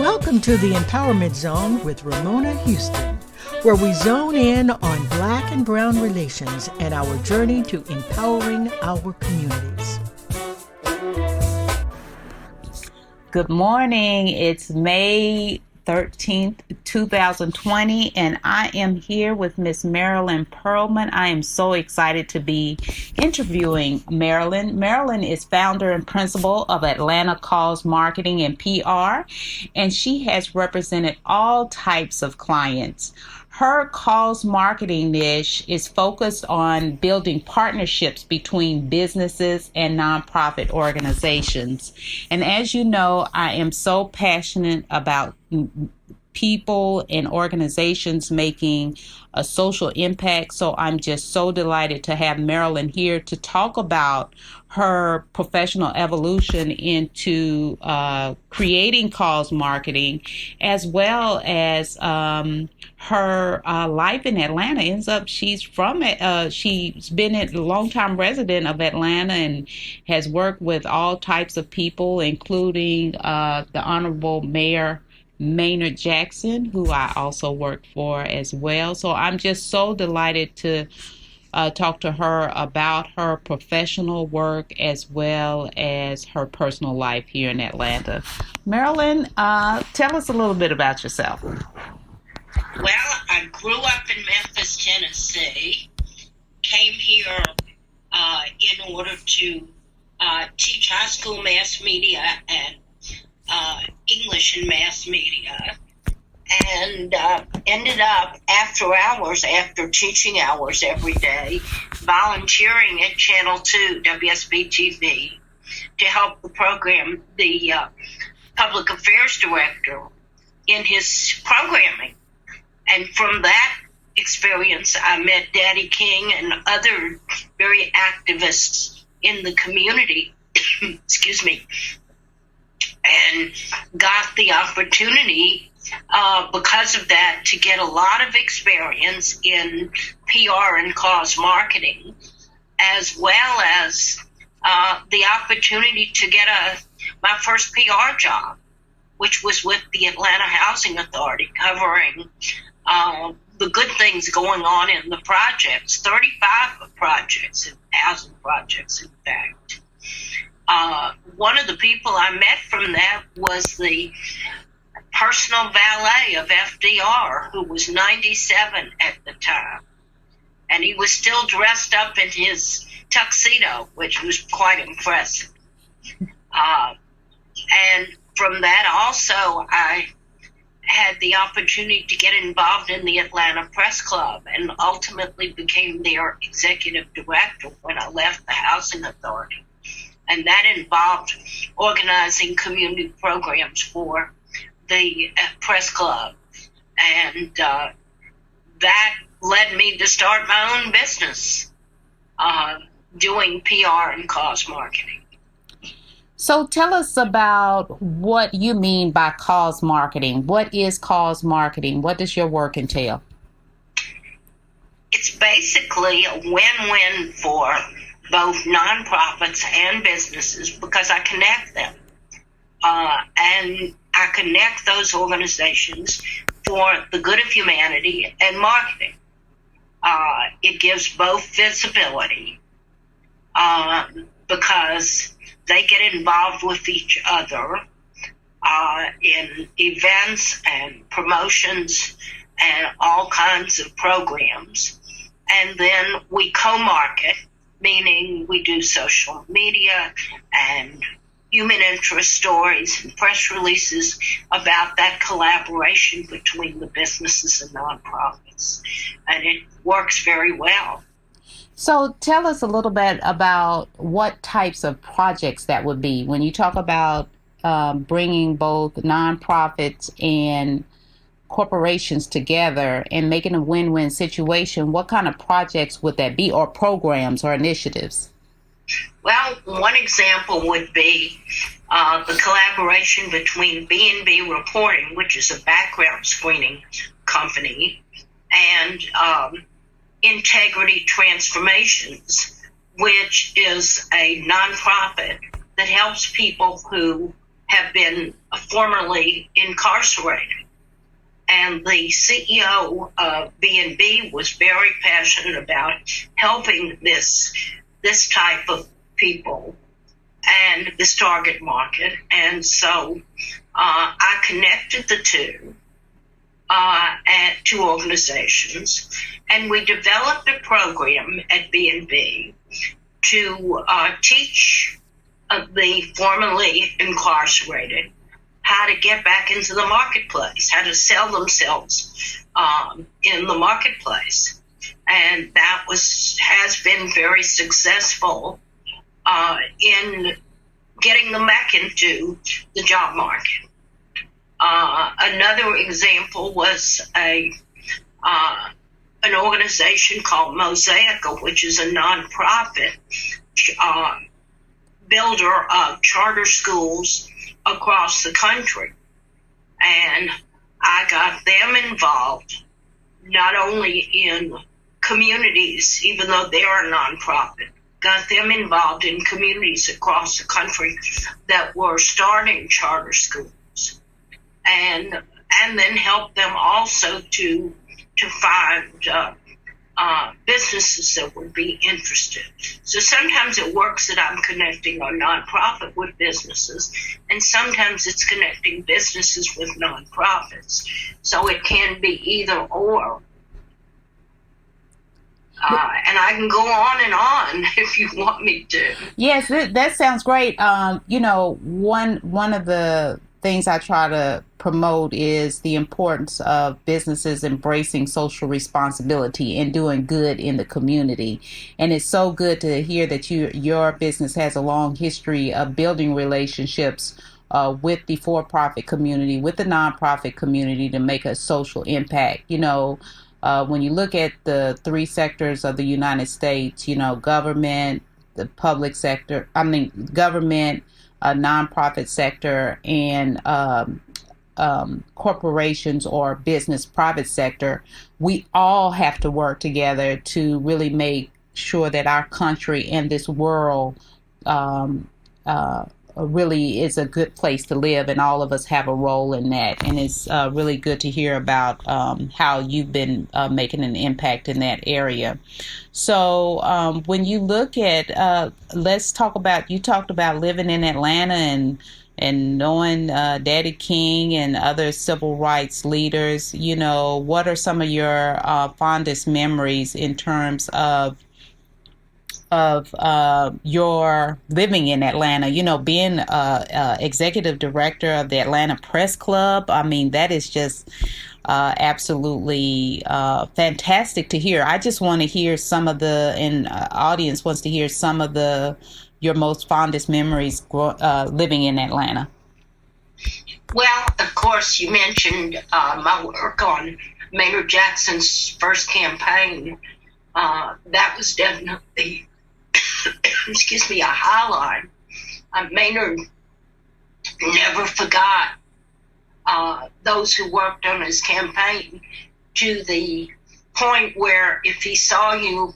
Welcome to the Empowerment Zone with Ramona Houston, where we zone in on Black and Brown relations and our journey to empowering our communities. Good morning. It's May 13th, 2020, and I am here with Miss Marilyn Pearlman. I am so excited to be interviewing Marilyn. Marilyn is founder and principal of Atlanta Cause Marketing and PR, and she has represented all types of clients. Her cause marketing niche is focused on building partnerships between businesses and nonprofit organizations. And as you know, I am so passionate about people and organizations making a social impact. So I'm just so delighted to have Marilyn here to talk about her professional evolution into creating cause marketing, as well as her life in Atlanta. She's been a longtime resident of Atlanta and has worked with all types of people, including the Honorable Mayor Maynard Jackson, who I also work for as well. So I'm just so delighted to talk to her about her professional work as well as her personal life here in Atlanta. Marilyn, tell us a little bit about yourself. Well, I grew up in Memphis, Tennessee, came here in order to teach high school mass media and English and mass media, and ended up after teaching hours every day, volunteering at Channel 2, WSB-TV, to help the program, the public affairs director, in his programming. And from that experience, I met Daddy King and other very activists in the community, excuse me, and got the opportunity because of that to get a lot of experience in PR and cause marketing, as well as the opportunity to get my first PR job, which was with the Atlanta Housing Authority, covering the good things going on in the projects, 35 projects, housing projects, in fact. One of the people I met from that was the personal valet of FDR, who was 97 at the time. And he was still dressed up in his tuxedo, which was quite impressive. And from that also, I had the opportunity to get involved in the Atlanta Press Club and ultimately became their executive director when I left the Housing Authority. And that involved organizing community programs for the press club. And that led me to start my own business, doing PR and cause marketing. So tell us about what you mean by cause marketing. What is cause marketing? What does your work entail? It's basically a win-win for both nonprofits and businesses, because I connect them. And I connect those organizations for the good of humanity and marketing. It gives both visibility because they get involved with each other in events and promotions and all kinds of programs. And then we co-market, meaning we do social media and human interest stories and press releases about that collaboration between the businesses and nonprofits. And it works very well. So tell us a little bit about what types of projects that would be. When you talk about bringing both nonprofits and corporations together and making a win-win situation, what kind of projects would that be, or programs or initiatives? Well, one example would be the collaboration between B&B Reporting, which is a background screening company, and Integrity Transformations, which is a nonprofit that helps people who have been formerly incarcerated. And the CEO of B&B was very passionate about helping this type of people and this target market. And so I connected the two organizations, and we developed a program at B&B to teach the formerly incarcerated how to get back into the marketplace, how to sell themselves in the marketplace. And that has been very successful in getting them back into the job market. Another example was an organization called Mosaica, which is a nonprofit builder of charter schools across the country. And I got them involved not only in communities, even though they're a nonprofit, got them involved in communities across the country that were starting charter schools, and then helped them also to find businesses that would be interested. So sometimes it works that I'm connecting a nonprofit with businesses, and sometimes it's connecting businesses with nonprofits. So it can be either or. And I can go on and on if you want me to. Yes, that sounds great. One of the things I try to promote is the importance of businesses embracing social responsibility and doing good in the community. And it's so good to hear that your business has a long history of building relationships with the for-profit community, with the nonprofit community, to make a social impact. When you look at the three sectors of the United States, government, the public sector, government, nonprofit sector, and corporations or business private sector, we all have to work together to really make sure that our country and this world really is a good place to live, and all of us have a role in that. And it's really good to hear about how you've been making an impact in that area. So when you look at, let's talk about, you talked about living in Atlanta and knowing Daddy King and other civil rights leaders. What are some of your fondest memories in terms of your living in Atlanta, being executive director of the Atlanta Press Club? That is just absolutely fantastic to hear. I just want to hear some of audience wants to hear some of your most fondest memories living in Atlanta. Well, of course, you mentioned my work on Maynard Jackson's first campaign. That was definitely, a highlight. Maynard never forgot those who worked on his campaign, to the point where if he saw you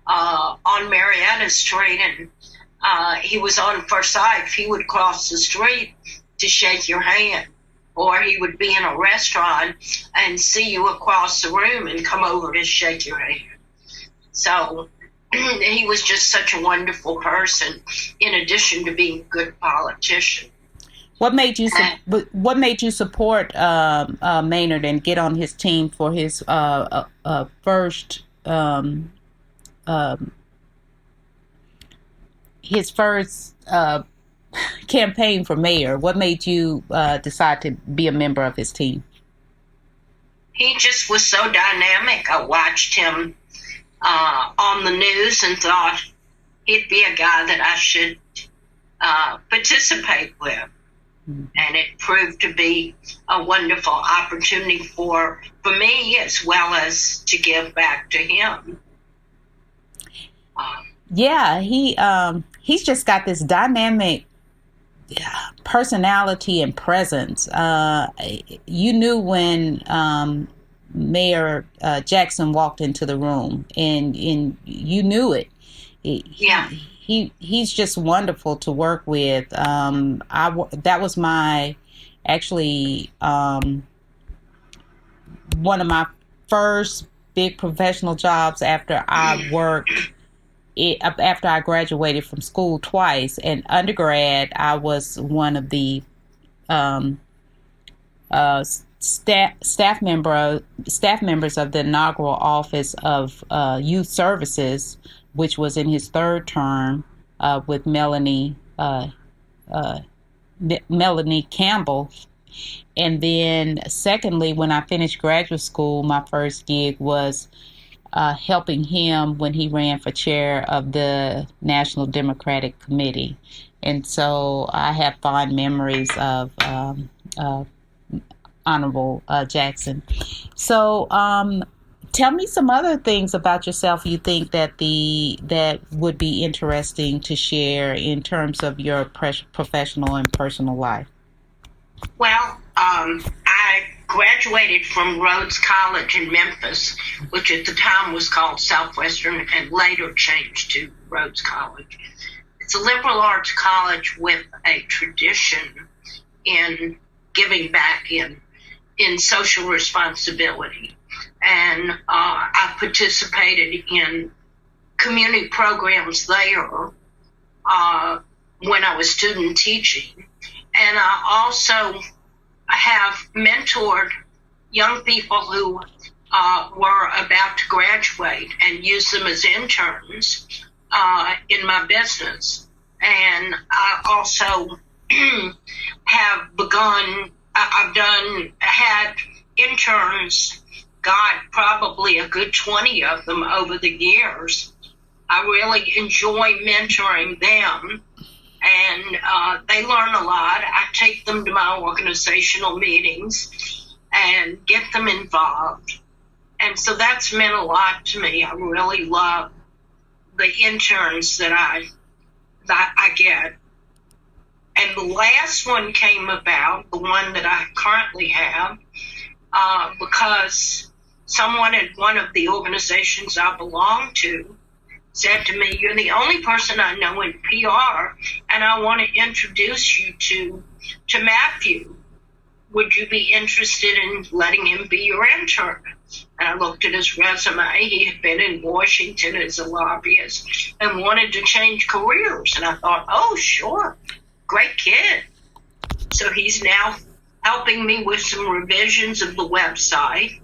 on Marietta Street and he was on Forsyth, he would cross the street to shake your hand. Or he would be in a restaurant and see you across the room and come over to shake your hand. So he was just such a wonderful person, in addition to being a good politician. What made you support Maynard and get on his team for his first campaign for mayor? What made you decide to be a member of his team? He just was so dynamic. I watched him on the news and thought he'd be a guy that I should participate with. And it proved to be a wonderful opportunity for me, as well as to give back to him. He's just got this dynamic personality and presence. You knew when Mayor Jackson walked into the room, and you knew it. he's just wonderful to work with. That was my actually one of my first big professional jobs after I worked after I graduated from school twice. And undergrad, I was one of the staff members of the inaugural office of youth services, which was in his third term with Melanie Campbell. And then secondly, when I finished graduate school, my first gig was helping him when he ran for chair of the National Democratic Committee. And so I have fond memories of Honorable Jackson. So tell me some other things about yourself you think that would be interesting to share in terms of your professional and personal life. Well, I graduated from Rhodes College in Memphis, which at the time was called Southwestern and later changed to Rhodes College. It's a liberal arts college with a tradition in giving back in social responsibility. And I participated in community programs there when I was student teaching. And I also have mentored young people who were about to graduate and used them as interns in my business. And I also have had interns, God, probably a good 20 of them over the years. I really enjoy mentoring them. And they learn a lot. I take them to my organizational meetings and get them involved. And so that's meant a lot to me. I really love the interns that I get. And the last one came about, the one that I currently have, because someone at one of the organizations I belong to said to me, "You're the only person I know in PR, and I want to introduce you to Matthew. Would you be interested in letting him be your intern?" And I looked at his resume. He had been in Washington as a lobbyist and wanted to change careers. And I thought, oh, sure, great kid. So he's now helping me with some revisions of the website.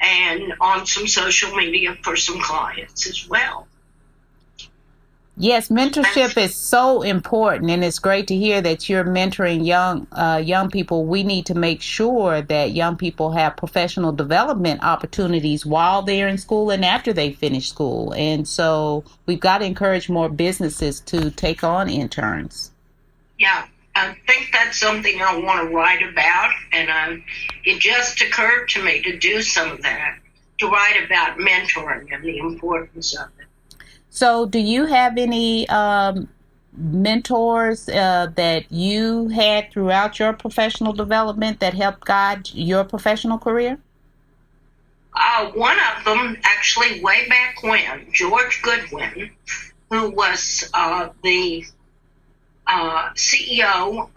And on some social media for some clients as well. Yes, mentorship is so important, and it's great to hear that you're mentoring young people. We need to make sure that young people have professional development opportunities while they're in school and after they finish school. And so we've got to encourage more businesses to take on interns. Yeah. I think that's something I want to write about, and it just occurred to me to do some of that, to write about mentoring and the importance of it. So do you have any mentors that you had throughout your professional development that helped guide your professional career? One of them, actually, way back when, George Goodwin, who was the CEO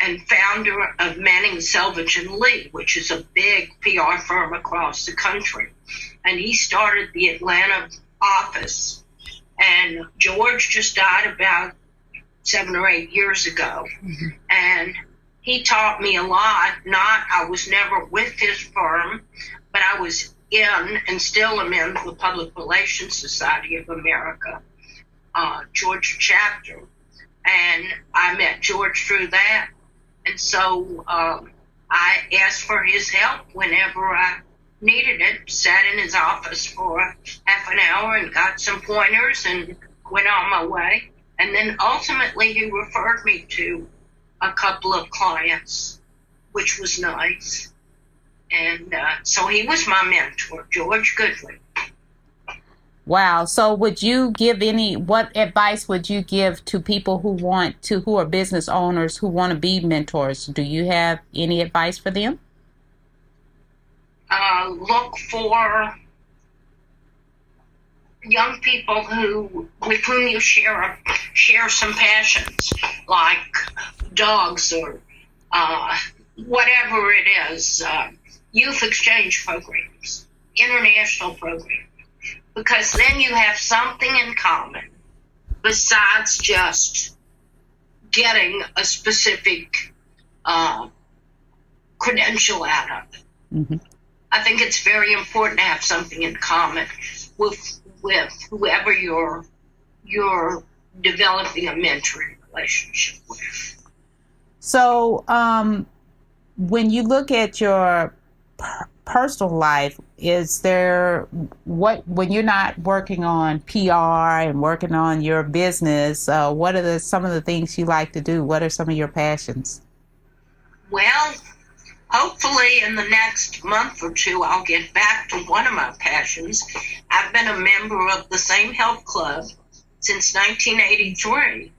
and founder of Manning, Selvage and Lee, which is a big PR firm across the country. And he started the Atlanta office. And George just died about 7 or 8 years ago. Mm-hmm. And he taught me a lot. I was never with his firm, but I was in and still am in the Public Relations Society of America, Georgia chapter. And I met George through that. And so I asked for his help whenever I needed it, sat in his office for half an hour and got some pointers and went on my way. And then ultimately he referred me to a couple of clients, which was nice. And so he was my mentor, George Goodwin. Wow. So what advice would you give to people who are business owners who want to be mentors? Do you have any advice for them? Look for young people with whom you share some passions, like dogs or whatever it is, youth exchange programs, international programs, because then you have something in common besides just getting a specific credential out of it. Mm-hmm. I think it's very important to have something in common with whoever you're developing a mentoring relationship with. So, when you look at your personal life, is there when you're not working on PR and working on your business, what are some of the things you like to do? What are some of your passions? Well, hopefully in the next month or two, I'll get back to one of my passions. I've been a member of the same health club since 1983.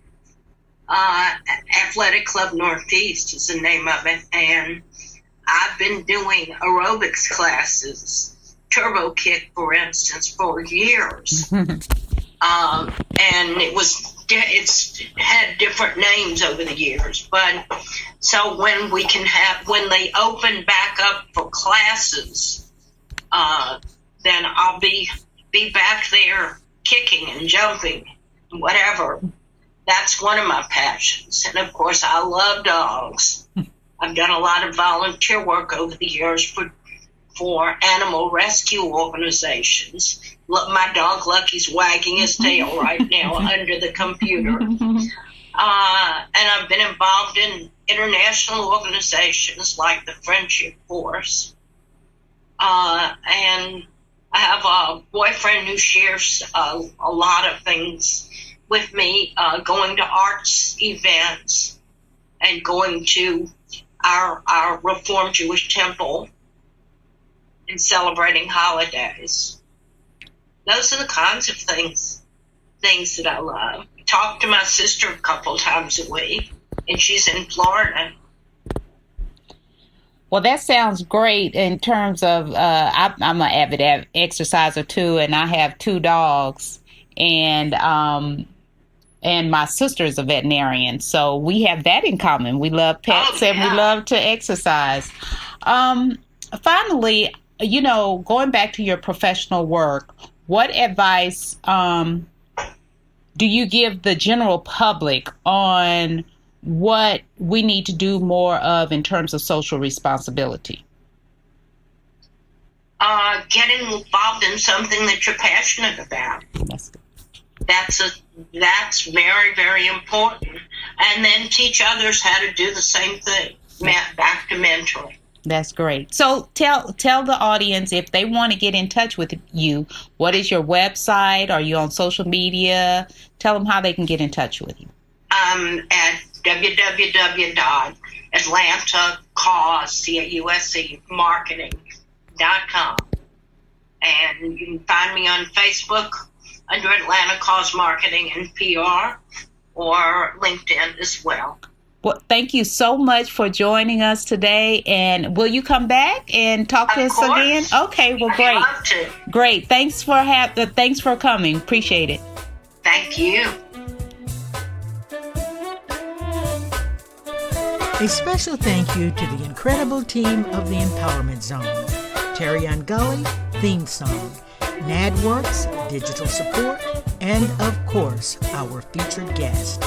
Athletic Club Northeast is the name of it, and I've been doing aerobics classes, turbo kick, for instance, for years. And it's had different names over the years, but so when they open back up for classes, then I'll be back there kicking and jumping, whatever. That's one of my passions. And of course, I love dogs. I've done a lot of volunteer work over the years for animal rescue organizations. My dog Lucky's wagging his tail right now under the computer. And I've been involved in international organizations like the Friendship Force. And I have a boyfriend who shares a lot of things with me, going to arts events and going to our Reformed Jewish temple and celebrating holidays. Those are the kinds of things that I love. I talk to my sister a couple times a week, and she's in Florida. Well, that sounds great in terms of, I'm an avid exerciser too, and I have 2 dogs, and my sister is a veterinarian, so we have that in common. We love pets and we love to exercise. Finally, going back to your professional work, what advice do you give the general public on what we need to do more of in terms of social responsibility? Get involved in something that you're passionate about. That's very, very important. And then teach others how to do the same thing. Back to mentoring. That's great. So tell the audience, if they want to get in touch with you, what is your website? Are you on social media? Tell them how they can get in touch with you. At www.atlantacausemarketing.com. And you can find me on Facebook under Atlanta Cause Marketing and PR, or LinkedIn as well. Well, thank you so much for joining us today. And will you come back and talk to us again? Okay, well, great. I'd love to. Great. Thanks for coming. Appreciate it. Thank you. A special thank you to the incredible team of the Empowerment Zone. Terry Gully, theme song. NADWorks, digital support, and of course, our featured guest.